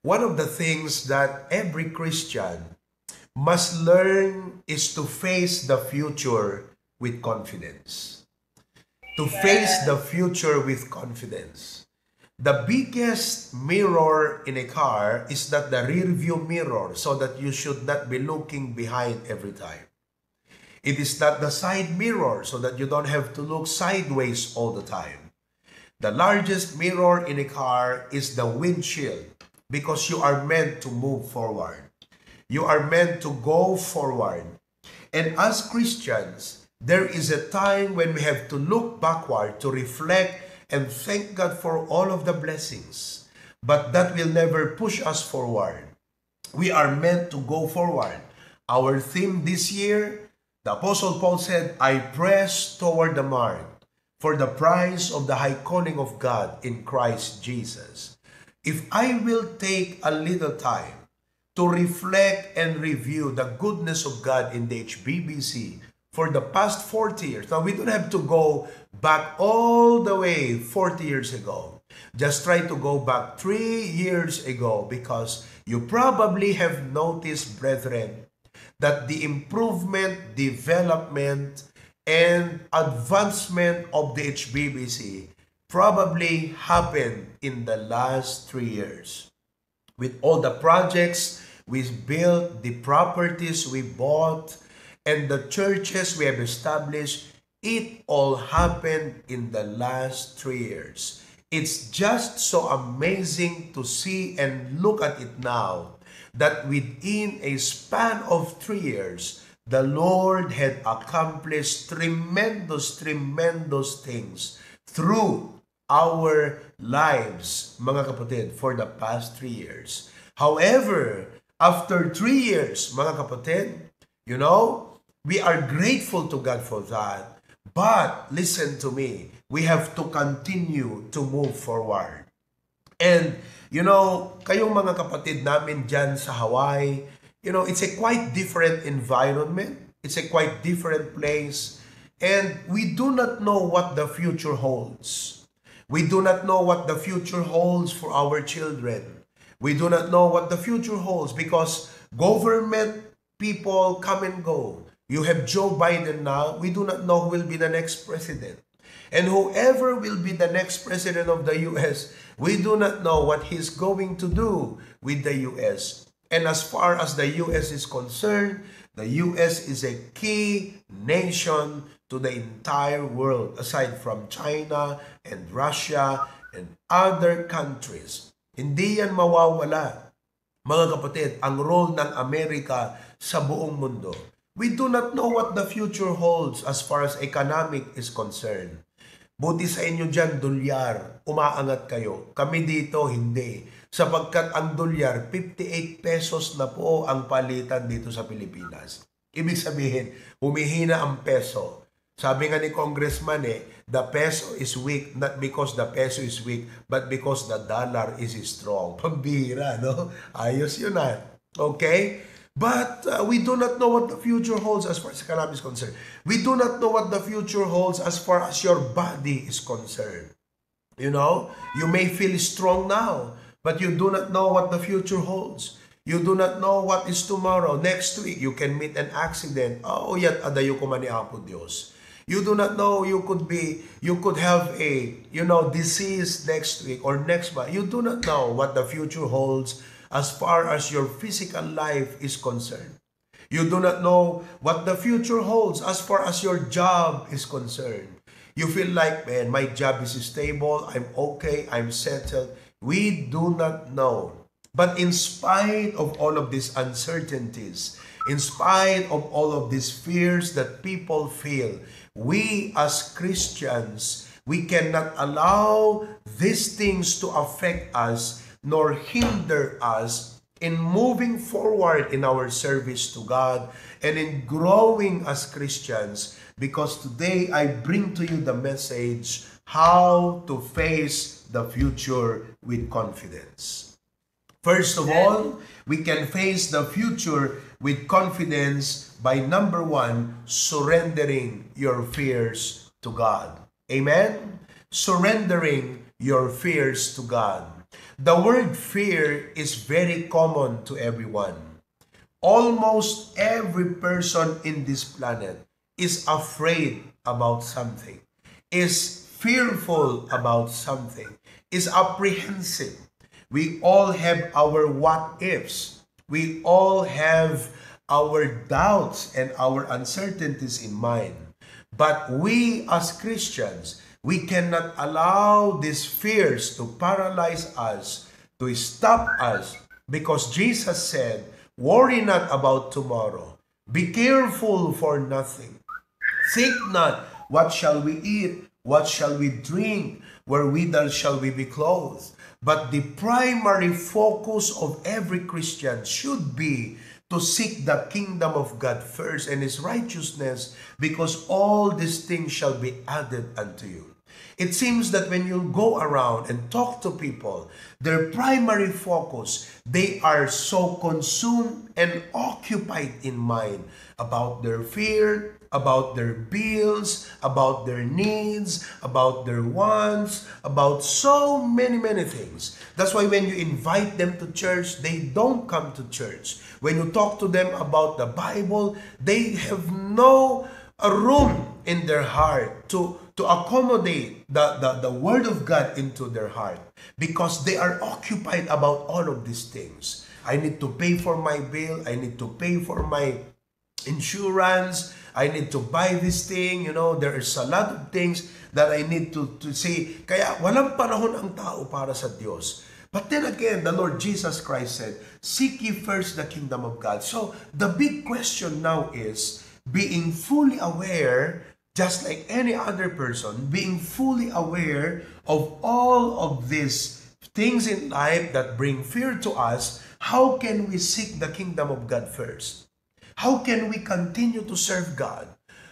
one of the things that every Christian must learn is to face the future with confidence. To face the future with confidence. The biggest mirror in a car is not the rear view mirror, so that you should not be looking behind every time. It is not the side mirror, so that you don't have to look sideways all the time. The largest mirror in a car is the windshield, because you are meant to move forward. You are meant to go forward. And as Christians, there is a time when we have to look backward to reflect and thank God for all of the blessings. But that will never push us forward. We are meant to go forward. Our theme this year, the Apostle Paul said, I press toward the mark for the prize of the high calling of God in Christ Jesus. If I will take a little time to reflect and review the goodness of God in the HBBC for the past 40 years. Now, we don't have to go back all the way 40 years ago. Just try to go back 3 years ago, because you probably have noticed, brethren, that the improvement, development, and advancement of the HBBC probably happened in the last 3 years. With all the projects we built, the properties we bought, and the churches we have established, it all happened in the last 3 years. It's just so amazing to see and look at it now, that within a span of 3 years, the Lord had accomplished tremendous things through our lives, mga kapatid, for the past 3 years. However, after 3 years, mga kapatid, we are grateful to God for that. But listen to me, we have to continue to move forward. And, kayong mga kapatid namin dyan sa Hawaii, it's a quite different environment. It's a quite different place. And we do not know what the future holds. We do not know what the future holds for our children. We do not know what the future holds, because government people come and go. You have Joe Biden now. We do not know who will be the next president. And whoever will be the next president of the U.S., we do not know what he's going to do with the U.S. And as far as the U.S. is concerned, the U.S. is a key nation to the entire world, aside from China and Russia and other countries. Hindi yan mawawala, mga kapatid, ang role ng Amerika sa buong mundo. We do not know what the future holds as far as economic is concerned. Buti sa inyo dyan, dolyar, umaangat kayo. Kami dito, hindi. Sapagkat ang dolyar, 58 pesos na po ang palitan dito sa Pilipinas. Ibig sabihin, humihina ang peso. Sabi nga ni Congressman, the peso is weak not because the peso is weak, but because the dollar is strong. Pambira, no? Ayos yun na. Okay? But we do not know what the future holds as far as economy is concerned. We do not know what the future holds as far as your body is concerned. You may feel strong now, but you do not know what the future holds. You do not know what is tomorrow. Next week, you can meet an accident. Oh, yat adayo ko man ni Apo Diyos. You do not know, you could have a, disease next week or next month. You do not know what the future holds as far as your physical life is concerned. You do not know what the future holds as far as your job is concerned. You feel like, man, my job is stable, I'm okay, I'm settled. We do not know. But in spite of all of these uncertainties, in spite of all of these fears that people feel, we as Christians, we cannot allow these things to affect us nor hinder us in moving forward in our service to God and in growing as Christians, because today I bring to you the message how to face the future with confidence. First of all, we can face the future with confidence by number 1, surrendering your fears to God. Amen? Surrendering your fears to God. The word fear is very common to everyone. Almost every person in this planet is afraid about something, is fearful about something, is apprehensive. We all have our what ifs. We all have our doubts and our uncertainties in mind. But we as Christians, we cannot allow these fears to paralyze us, to stop us, because Jesus said, worry not about tomorrow. Be careful for nothing. Think not, what shall we eat? What shall we drink? Wherewithal shall we be clothed? But the primary focus of every Christian should be to seek the kingdom of God first and His righteousness, because all these things shall be added unto you. It seems that when you go around and talk to people, their primary focus, they are so consumed and occupied in mind about their fear, about their bills, about their needs, about their wants, about so many things. That's why when you invite them to church, they don't come to church. When you talk to them about the Bible, they have no room in their heart to accommodate the Word of God into their heart, because they are occupied about all of these things. I need to pay for my bill. I need to pay for my insurance. I need to buy this thing. You know, there is a lot of things that I need to say. Kaya walang panahon ang tao para sa Diyos. But then again, the Lord Jesus Christ said, seek ye first the kingdom of God. So the big question now is, being fully aware, just like any other person, being fully aware of all of these things in life that bring fear to us, how can we seek the kingdom of God first? How can we continue to serve God?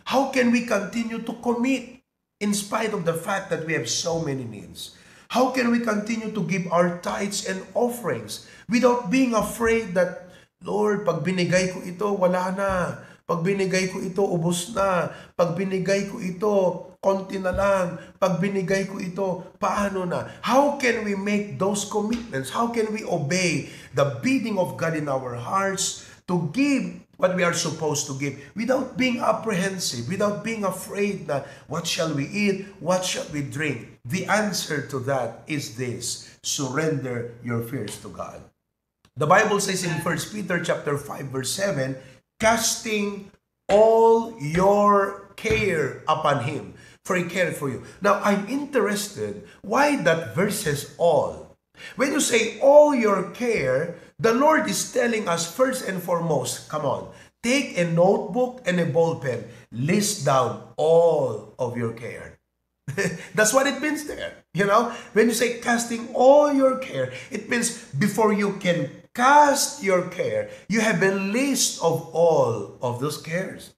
How can we continue to commit in spite of the fact that we have so many needs? How can we continue to give our tithes and offerings without being afraid that, Lord, pag binigay ko ito, wala na. Pag binigay ko ito, ubos na. Pag binigay ko ito, konti na lang. Pag binigay ko ito, paano na? How can we make those commitments? How can we obey the bidding of God in our hearts to give what we are supposed to give without being apprehensive, without being afraid na what shall we eat, what shall we drink? The answer to that is this: surrender your fears to God. The Bible says in 1 Peter chapter 5 verse 7, casting all your care upon Him, for He cared for you. Now, I'm interested why that verse says all. When you say all your care, the Lord is telling us first and foremost, come on, take a notebook and a ball pen, list down all of your care. That's what it means there. You know, when you say casting all your care, it means before you can cast your care, you have a list of all of those cares.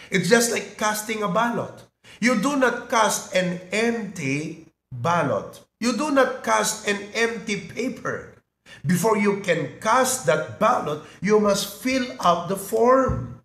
It's just like casting a ballot. You do not cast an empty ballot. You do not cast an empty paper. Before you can cast that ballot, you must fill out the form.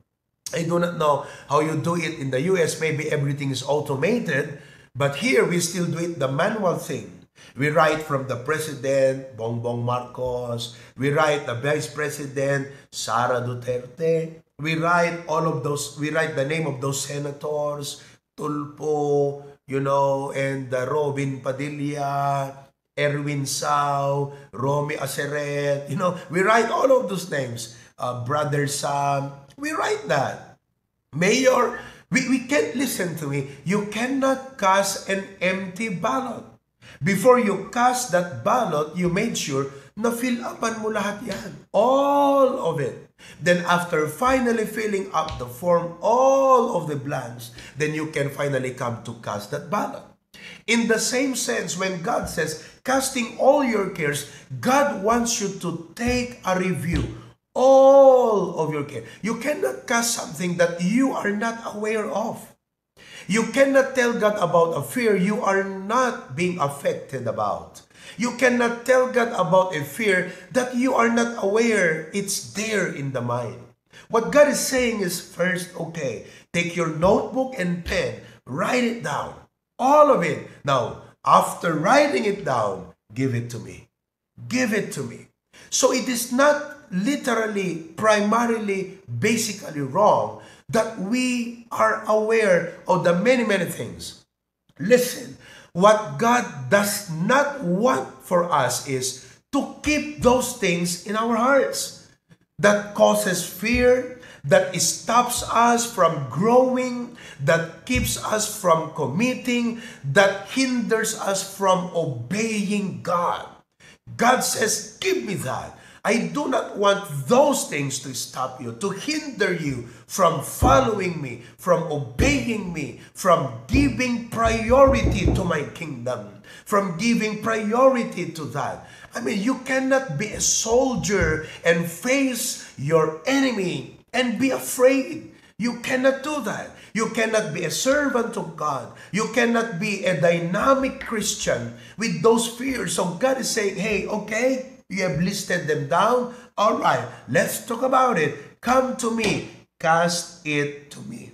I do not know how you do it in the US. Maybe everything is automated. But here, we still do it the manual thing. We write from the President, Bongbong Marcos. We write the Vice President, Sara Duterte. We write all of those, we write the name of those senators, Tulpo, you know, and Robin Padilla, Erwin Sao, Romy Aceret, you know, we write all of those names. Brother Sam, we write that. Mayor, we can't, listen to me, you cannot cast an empty ballot. Before you cast that ballot, you made sure na fill upan mo lahat yan. All of it. Then after finally filling up the form, all of the blanks, then you can finally come to cast that ballot. In the same sense, when God says, casting all your cares, God wants you to take a review. All of your care. You cannot cast something that you are not aware of. You cannot tell God about a fear you are not being affected about. You cannot tell God about a fear that you are not aware it's there in the mind. What God is saying is first, okay, take your notebook and pen, write it down. All of it. Now, after writing it down, give it to me. Give it to me. So it is not literally, primarily, basically wrong that we are aware of the many, many things. Listen, what God does not want for us is to keep those things in our hearts that causes fear, that stops us from growing, that keeps us from committing, that hinders us from obeying God. God says, give me that. I do not want those things to stop you, to hinder you from following me, from obeying me, from giving priority to my kingdom, from giving priority to that. I mean, you cannot be a soldier and face your enemy and be afraid. You cannot do that. You cannot be a servant of God. You cannot be a dynamic Christian with those fears. So God is saying, hey, okay, you have listed them down. All right, let's talk about it. Come to me. Cast it to me.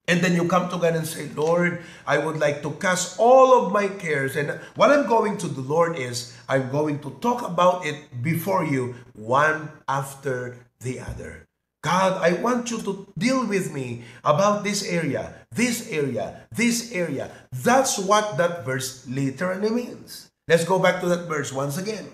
And then you come to God and say, Lord, I would like to cast all of my cares. And what I'm going to do, Lord, is I'm going to talk about it before you, one after the other. God, I want you to deal with me about this area, this area, this area. That's what that verse literally means. Let's go back to that verse once again.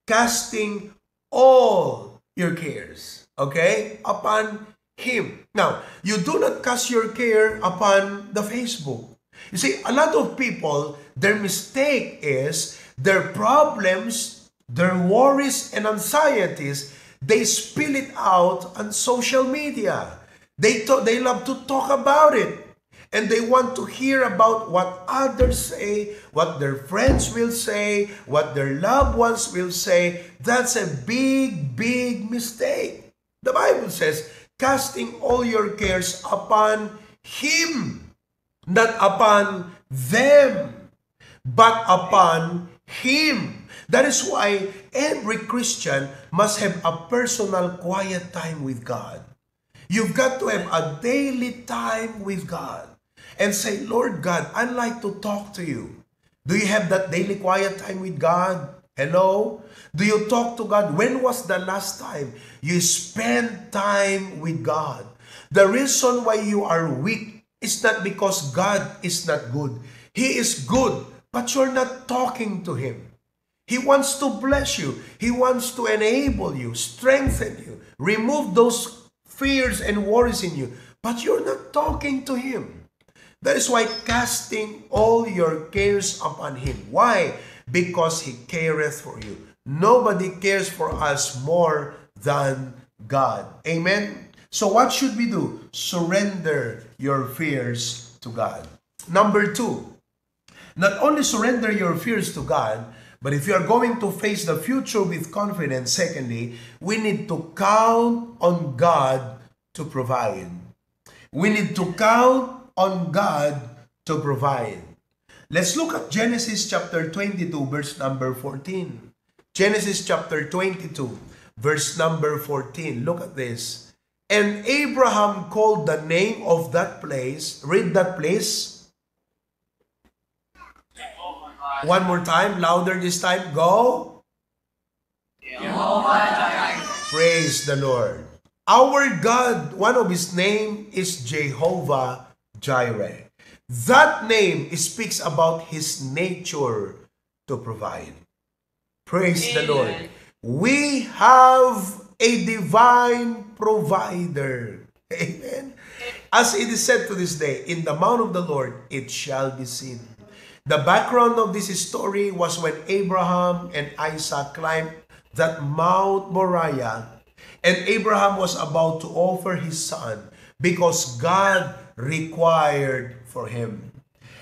Casting all your cares, okay, upon Him. Now, you do not cast your care upon the Facebook. You see, a lot of people, their mistake is their problems, their worries and anxieties, they spill it out on social media. They love to talk about it. And they want to hear about what others say, what their friends will say, what their loved ones will say. That's a big, big mistake. The Bible says, casting all your cares upon Him, not upon them, but upon Him. That is why every Christian must have a personal quiet time with God. You've got to have a daily time with God and say, Lord God, I'd like to talk to you. Do you have that daily quiet time with God? Hello? Do you talk to God? When was the last time you spent time with God? The reason why you are weak is not because God is not good. He is good, but you're not talking to Him. He wants to bless you. He wants to enable you, strengthen you, remove those fears and worries in you, but you're not talking to Him. That is why casting all your cares upon Him. Why? Because He careth for you. Nobody cares for us more than God. Amen? So what should we do? Surrender your fears to God. Number 2, not only surrender your fears to God, but if you are going to face the future with confidence, secondly, we need to count on God to provide. We need to count on God to provide. Let's look at Genesis chapter 22, verse number 14. Genesis chapter 22, verse number 14. Look at this. And Abraham called the name of that place. Read that place. One more time, louder this time. Go. Praise the Lord. Our God, one of His name is Jehovah Jireh. That name speaks about His nature to provide. Praise the Lord. We have a divine provider. Amen. As it is said to this day, in the mount of the Lord it shall be seen. The background of this story was when Abraham and Isaac climbed that Mount Moriah, and Abraham was about to offer his son because God required for him.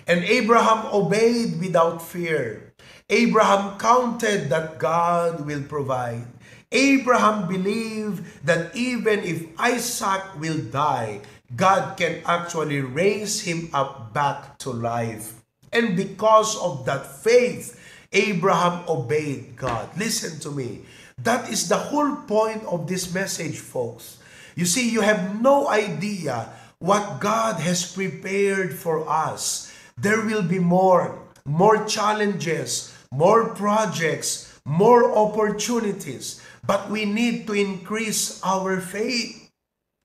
And Abraham obeyed without fear. Abraham counted that God will provide. Abraham believed that even if Isaac will die, God can actually raise him up back to life. And because of that faith, Abraham obeyed God. Listen to me. That is the whole point of this message, folks. You see, you have no idea what God has prepared for us. There will be more challenges, more projects, more opportunities. But we need to increase our faith,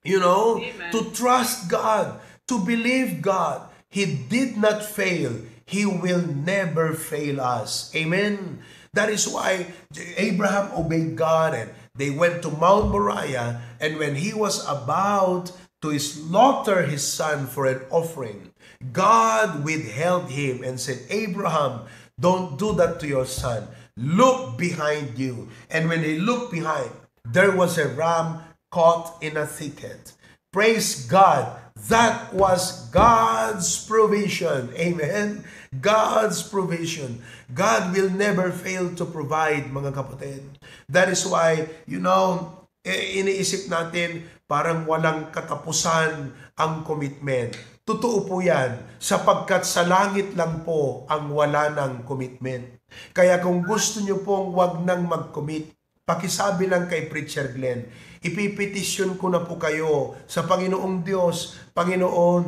Amen. to trust God, to believe God. He did not fail. He will never fail us. Amen. That is why Abraham obeyed God, and they went to Mount Moriah, and when he was about to slaughter his son for an offering, God withheld him and said, Abraham, don't do that to your son. Look behind you. And when he looked behind, there was a ram caught in a thicket. Praise God. That was God's provision. Amen. God's provision. God will never fail to provide, mga kapatid. That is why, iniisip natin parang walang katapusan ang commitment. Totoo po yan, sapagkat sa langit lang po ang wala ng commitment. Kaya kung gusto nyo pong wag nang mag-commit, pakisabi lang kay Preacher Glenn, ipipetisyon ko na po kayo sa Panginoong Diyos. Panginoon,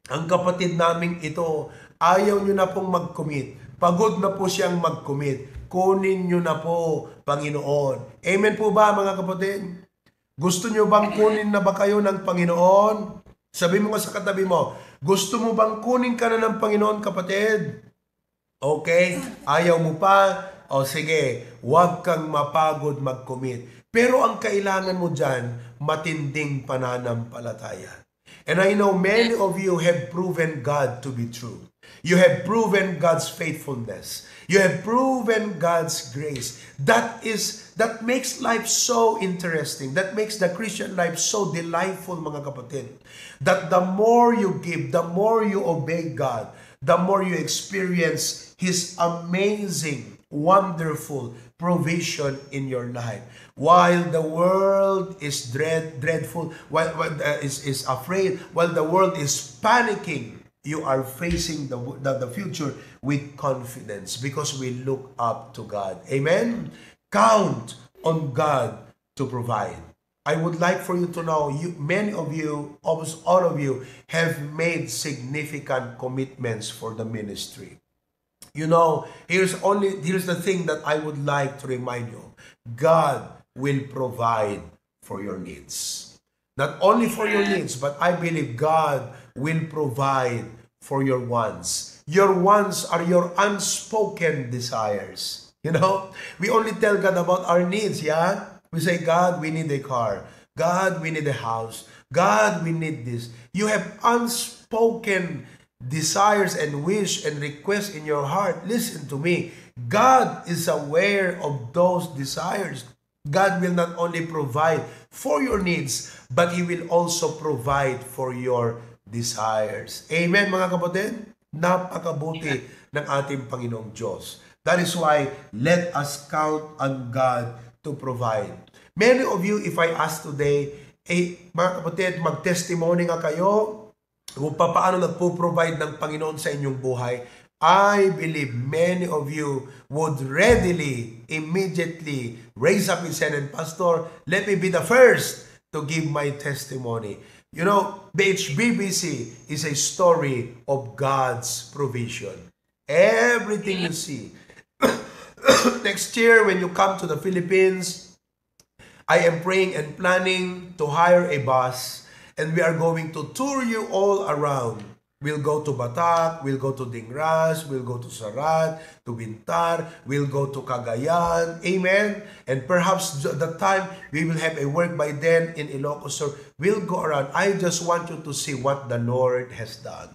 ang kapatid naming ito, ayaw nyo na pong mag-commit. Pagod na po siyang mag-commit. Kunin nyo na po, Panginoon. Amen po ba, mga kapatid? Gusto nyo bang kunin na ba kayo ng Panginoon? Sabi mo nga sa katabi mo, gusto mo bang kunin ka na ng Panginoon, kapatid? Okay? Ayaw mo pa? O sige, huwag kang mapagod mag-commit. Pero ang kailangan mo dyan, matinding pananampalataya. And I know many of you have proven God to be true. You have proven God's faithfulness. You have proven God's grace. That makes life so interesting. That makes the Christian life so delightful, mga kapatid. That the more you give, the more you obey God, the more you experience His amazing, wonderful provision in your life. While the world is dreadful, is afraid, while the world is panicking, you are facing the future with confidence because we look up to God. Amen? Count on God to provide. I would like for you to know, many of you, almost all of you, have made significant commitments for the ministry. Here's the thing that I would like to remind you. God will provide for your needs. Not only for your needs, but I believe God will provide for your wants. Your wants are your unspoken desires. We only tell God about our needs, yeah? We say, God, we need a car. God, we need a house. God, we need this. You have unspoken desires and wish and requests in your heart. Listen to me. God is aware of those desires. God will not only provide for your needs, but He will also provide for your desires. Amen, mga kapatid? Napakabuti ng ating Panginoong Diyos. That is why, let us count on God to provide. Many of you, if I ask today, mga kapatid, mag-testimony nga kayo kung paano nagpo-provide ng Panginoon sa inyong buhay, I believe many of you would readily, immediately raise up his hand and, Pastor, let me be the first to give my testimony. The HBBC is a story of God's provision. Everything you see. Next year, when you come to the Philippines, I am praying and planning to hire a bus, and we are going to tour you all around. We'll go to Batak, we'll go to Dingras, we'll go to Sarat, to Bintar, we'll go to Cagayan. Amen? And perhaps the time we will have a work by then in Ilocos Sur. We'll go around. I just want you to see what the Lord has done.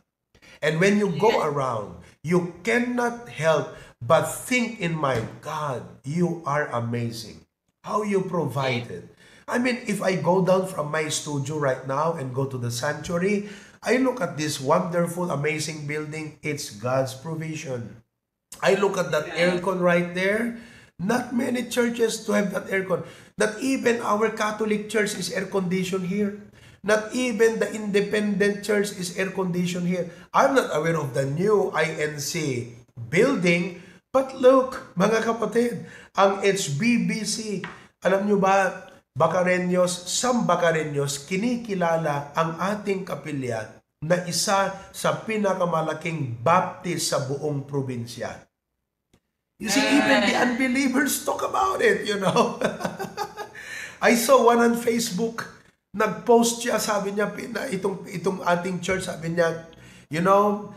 And when you go around, you cannot help but think in mind, God, you are amazing. How you provided. I mean, if I go down from my studio right now and go to the sanctuary, I look at this wonderful, amazing building. It's God's provision. I look at that aircon right there. Not many churches to have that aircon. Not even our Catholic church is air-conditioned here. Not even the independent church is air-conditioned here. I'm not aware of the new INC building. But look, mga kapatid, ang HBBC, alam nyo ba, Sam Bacareños, kinikilala ang ating kapilya na isa sa pinakamalaking Baptist sa buong probinsya. You see, even the unbelievers talk about it, you know. I saw one on Facebook, nag-post siya, sabi niya, itong ating church, sabi niya, you know,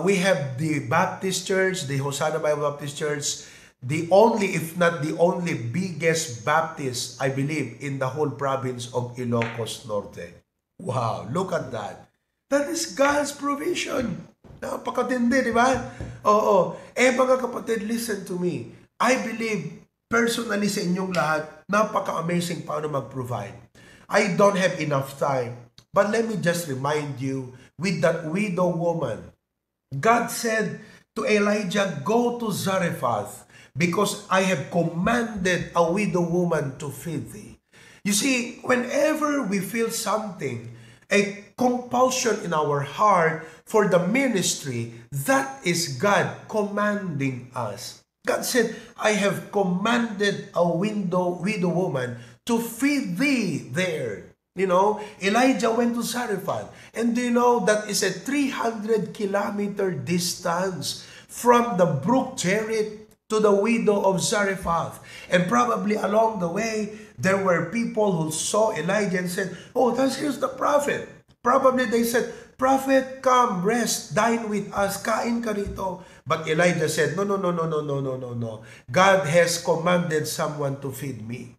we have the Baptist Church, the Hosanna Bible Baptist Church, the only, if not the only biggest Baptist, I believe, in the whole province of Ilocos Norte. Wow, look at that. That is God's provision. Napakatindi, di ba? Oo. Mga kapatid, listen to me. I believe, personally sa inyong lahat, napaka-amazing paano mag-provide. I don't have enough time. But let me just remind you, with that widow woman, God said to Elijah, go to Zarephath, because I have commanded a widow woman to feed thee. You see, whenever we feel something, a compulsion in our heart for the ministry, that is God commanding us. God said, I have commanded a widow woman to feed thee there. You know, Elijah went to Zarephath. And do you know that is a 300-kilometer distance from the brook Cherith to the widow of Zarephath. And probably along the way, there were people who saw Elijah and said, oh, here's the prophet. Probably they said, prophet, come, rest, dine with us, kain ka rito. But Elijah said, no. God has commanded someone to feed me.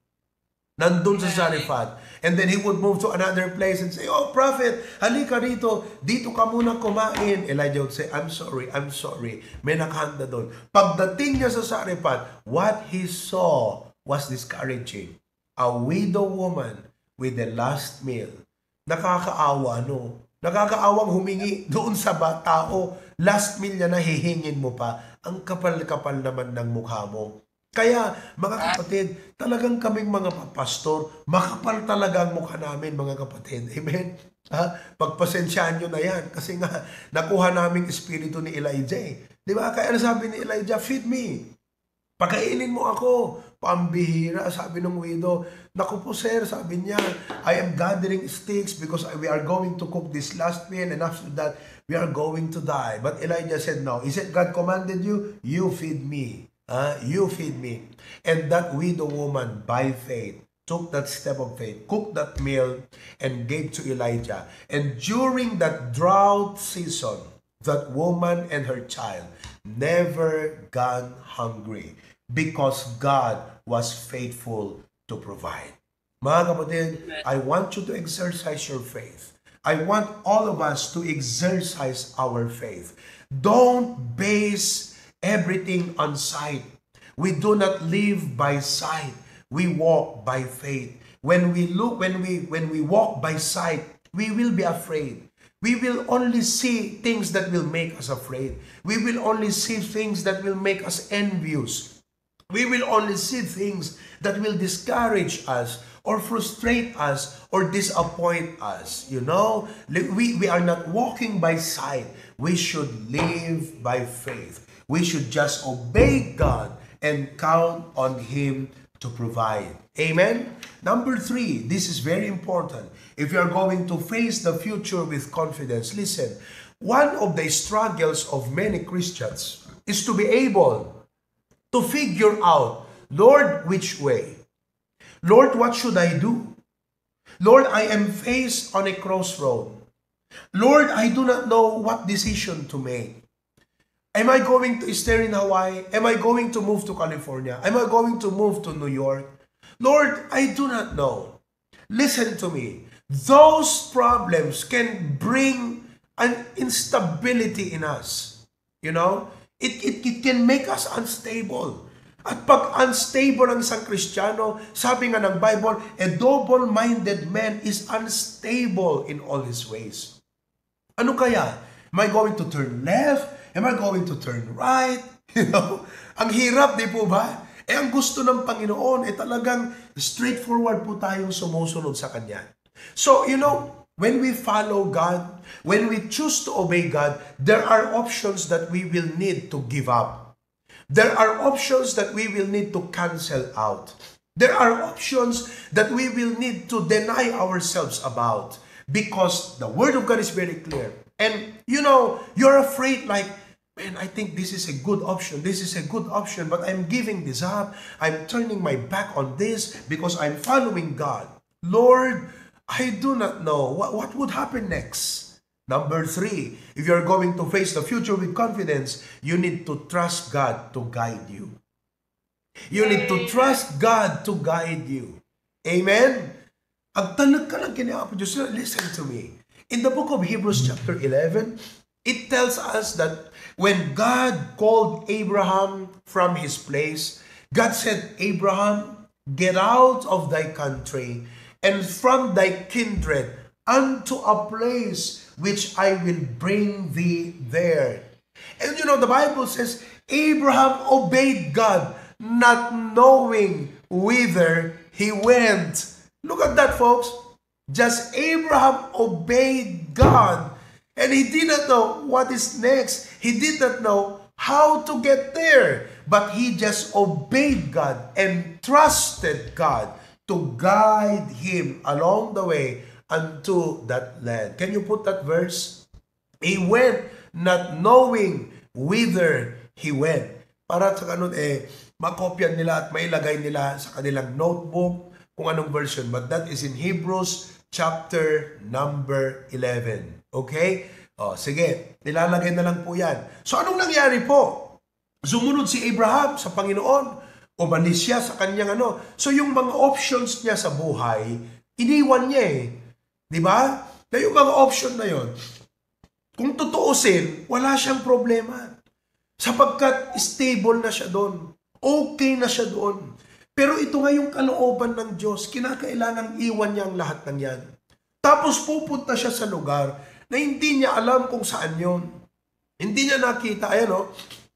Nandun sa Zarephath. And then he would move to another place and say, oh, prophet, halika rito. Dito ka muna kumain. Elijah would say, I'm sorry. May nakahanda doon. Pagdating niya sa Zarephath, what he saw was discouraging. A widow woman with the last meal. Nakakaawa, no? Nakakaawang humingi doon sa tao. Last meal niya na hihingin mo pa. Ang kapal-kapal naman ng mukha mo. Kaya, mga kapatid, talagang kaming mga pastor, makapal talaga ang mukha namin, mga kapatid. Amen? Pagpasensyaan nyo na yan. Kasi nga, nakuha naming espiritu ni Elijah. Di ba? Kaya sabi ni Elijah, feed me. Pakainin mo ako. Pambihira, sabi ng widow. Naku po sir, sabi niya, I am gathering sticks because we are going to cook this last meal and after that, we are going to die. But Elijah said, no. He said, God commanded you, you feed me. You feed me. And that widow woman, by faith, took that step of faith, cooked that meal, and gave to Elijah. And during that drought season, that woman and her child never gone hungry because God was faithful to provide. Mga kapatid, I want you to exercise your faith. I want all of us to exercise our faith. Don't base everything on sight. We do not live by sight. We walk by faith. When we walk by sight, we will be afraid. We will only see things that will make us afraid. We will only see things that will make us envious. We will only see things that will discourage us or frustrate us or disappoint us. You know, we are not walking by sight. We should live by faith. We should just obey God and count on Him to provide. Amen? Number 3, this is very important. If you are going to face the future with confidence, listen, one of the struggles of many Christians is to be able to figure out, Lord, which way? Lord, what should I do? Lord, I am faced on a crossroad. Lord, I do not know what decision to make. Am I going to stay in Hawaii? Am I going to move to California? Am I going to move to New York? Lord, I do not know. Listen to me. Those problems can bring an instability in us. You know? It can make us unstable. At pag unstable ang isang Kristiyano, sabi nga ng Bible, a double-minded man is unstable in all his ways. Ano kaya? Am I going to turn left? Am I going to turn right? You know? Ang hirap, di po ba? Ang gusto ng Panginoon, talagang straightforward po tayong sumusunod sa Kanya. So, you know, when we follow God, when we choose to obey God, there are options that we will need to give up. There are options that we will need to cancel out. There are options that we will need to deny ourselves about because the Word of God is very clear. And, you know, you're afraid like, man, I think this is a good option. This is a good option, but I'm giving this up. I'm turning my back on this because I'm following God. Lord, I do not know what would happen next. Number 3, if you're going to face the future with confidence, you need to trust God to guide you. You need to trust God to guide you. Amen? Ang talag ka lang kinapo Diyos. Listen to me. In the book of Hebrews chapter 11, it tells us that when God called Abraham from his place, God said, Abraham, get out of thy country and from thy kindred unto a place which I will bring thee there. And you know, the Bible says, Abraham obeyed God, not knowing whither he went. Look at that, folks. Just Abraham obeyed God, and he did not know what is next. He did not know how to get there, but he just obeyed God and trusted God to guide him along the way unto that land. Can you put that verse? He went not knowing whither he went. Para sa ganun, makopyan nila at mailagay nila sa kanilang notebook kung anong version. But that is in Hebrews chapter number 11. Okay? O, sige. Nilalagay na lang po yan. So, anong nangyari po? Sumunod si Abraham sa Panginoon. Umalis siya sa kanyang ano. So, yung mga options niya sa buhay, iniwan niya eh. Di ba? Na yung mga option na yon, kung tutuusin, wala siyang problema. Sapagkat stable na siya doon. Okay na siya doon. Pero ito nga yung kalooban ng Diyos. Kinakailangang iwan niya ang lahat ng yan. Tapos pupunta siya sa lugar na hindi niya alam kung saan yon. Hindi niya nakita. Ayan o,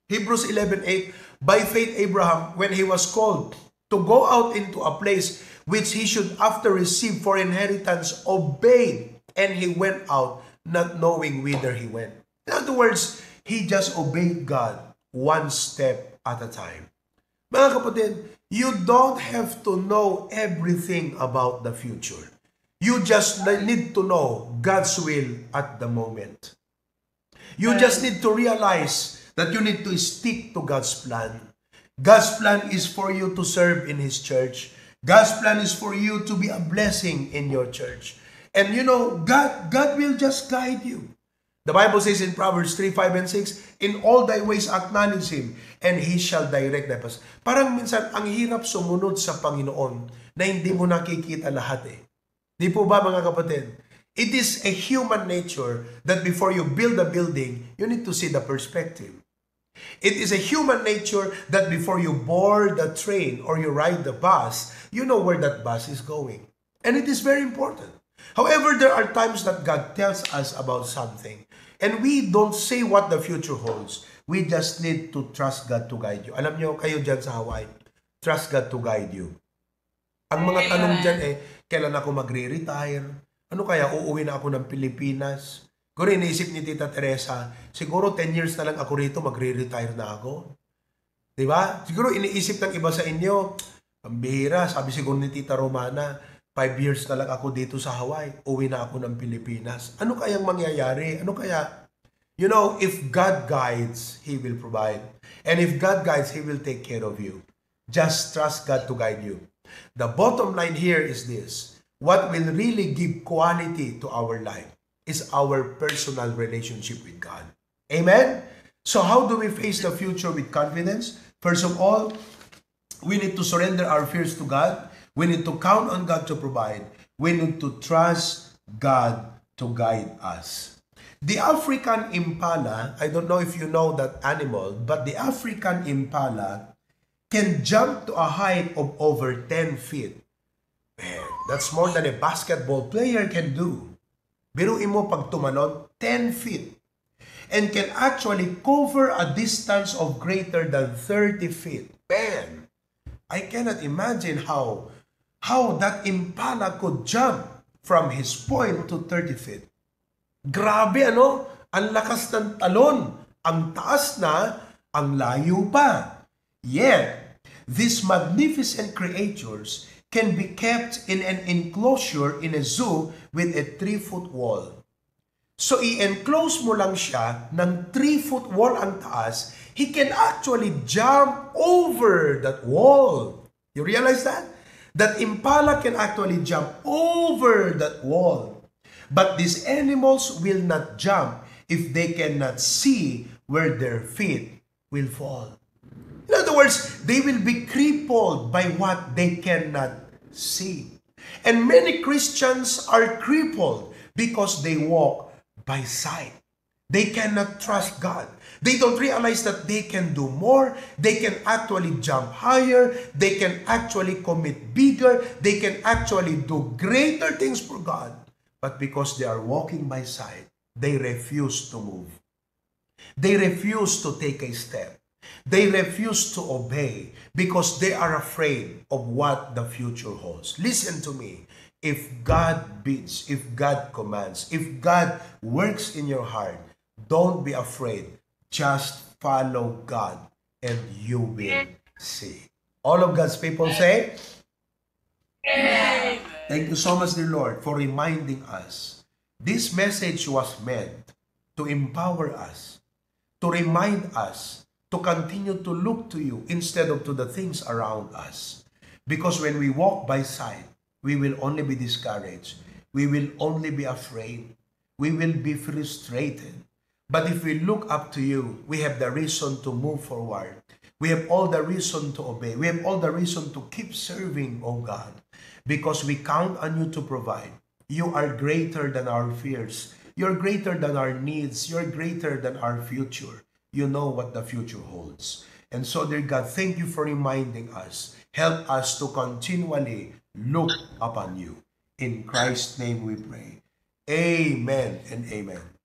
Hebrews 11:8, by faith Abraham, when he was called to go out into a place which he should after receive for inheritance, obeyed, and he went out, not knowing whither he went. In other words, he just obeyed God one step at a time. Mga kapatid, you don't have to know everything about the future. You just need to know God's will at the moment. You just need to realize that you need to stick to God's plan. God's plan is for you to serve in His church. God's plan is for you to be a blessing in your church. And you know, God will just guide you. The Bible says in Proverbs 3:5 and 6, in all thy ways acknowledge Him, and He shall direct thy paths. Parang minsan, ang hirap sumunod sa Panginoon na hindi mo nakikita lahat eh. Di po ba mga kapatid? It is a human nature that before you build a building, you need to see the perspective. It is a human nature that before you board the train or you ride the bus, you know where that bus is going. And it is very important. However, there are times that God tells us about something and we don't say what the future holds. We just need to trust God to guide you. Alam nyo, kayo dyan sa Hawaii, trust God to guide you. Ang mga tanong dyan kailan ako magre-retire? Ano kaya, uuwi na ako ng Pilipinas? Siguro iniisip ni Tita Teresa, siguro 10 years na lang ako rito, magre-retire na ako. Diba? Siguro iniisip ng iba sa inyo, ang bihira, sabi siguro ni Tita Romana, 5 years na lang ako dito sa Hawaii, uwi na ako ng Pilipinas. Ano kayang mangyayari? Ano kaya? You know, if God guides, He will provide. And if God guides, He will take care of you. Just trust God to guide you. The bottom line here is this. What will really give quality to our life is our personal relationship with God. Amen? So how do we face the future with confidence? First of all, we need to surrender our fears to God. We need to count on God to provide. We need to trust God to guide us. The African impala, I don't know if you know that animal, but the African impala can jump to a height of over 10 feet. Man, that's more than a basketball player can do. Biruin mo pag tumanon, 10 feet. And can actually cover a distance of greater than 30 feet. Man, I cannot imagine how that impala could jump from his point to 30 feet. Grabe ano? Ang lakas ng talon. Ang taas na, ang layo pa. Yet, these magnificent creatures can be kept in an enclosure in a zoo with a 3-foot wall. So, i-enclose mo lang siya ng 3-foot wall ang taas, he can actually jump over that wall. You realize that? That impala can actually jump over that wall. But these animals will not jump if they cannot see where their feet will fall. In other words, they will be crippled by what they cannot see. And many Christians are crippled because they walk by sight. They cannot trust God. They don't realize that they can do more. They can actually jump higher. They can actually commit bigger. They can actually do greater things for God. But because they are walking by sight, they refuse to move. They refuse to take a step. They refuse to obey because they are afraid of what the future holds. Listen to me. If God bids, if God commands, if God works in your heart, don't be afraid. Just follow God and you will see. All of God's people say, Amen. thank you so much, dear Lord, for reminding us. This message was meant to empower us, to remind us, to continue to look to you instead of to the things around us. Because when we walk by sight, we will only be discouraged. We will only be afraid. We will be frustrated. But if we look up to you, we have the reason to move forward. We have all the reason to obey. We have all the reason to keep serving, oh God, because we count on you to provide. You are greater than our fears. You're greater than our needs. You're greater than our future. You know what the future holds. And so, dear God, thank you for reminding us. Help us to continually look upon you. In Christ's name we pray. Amen and amen.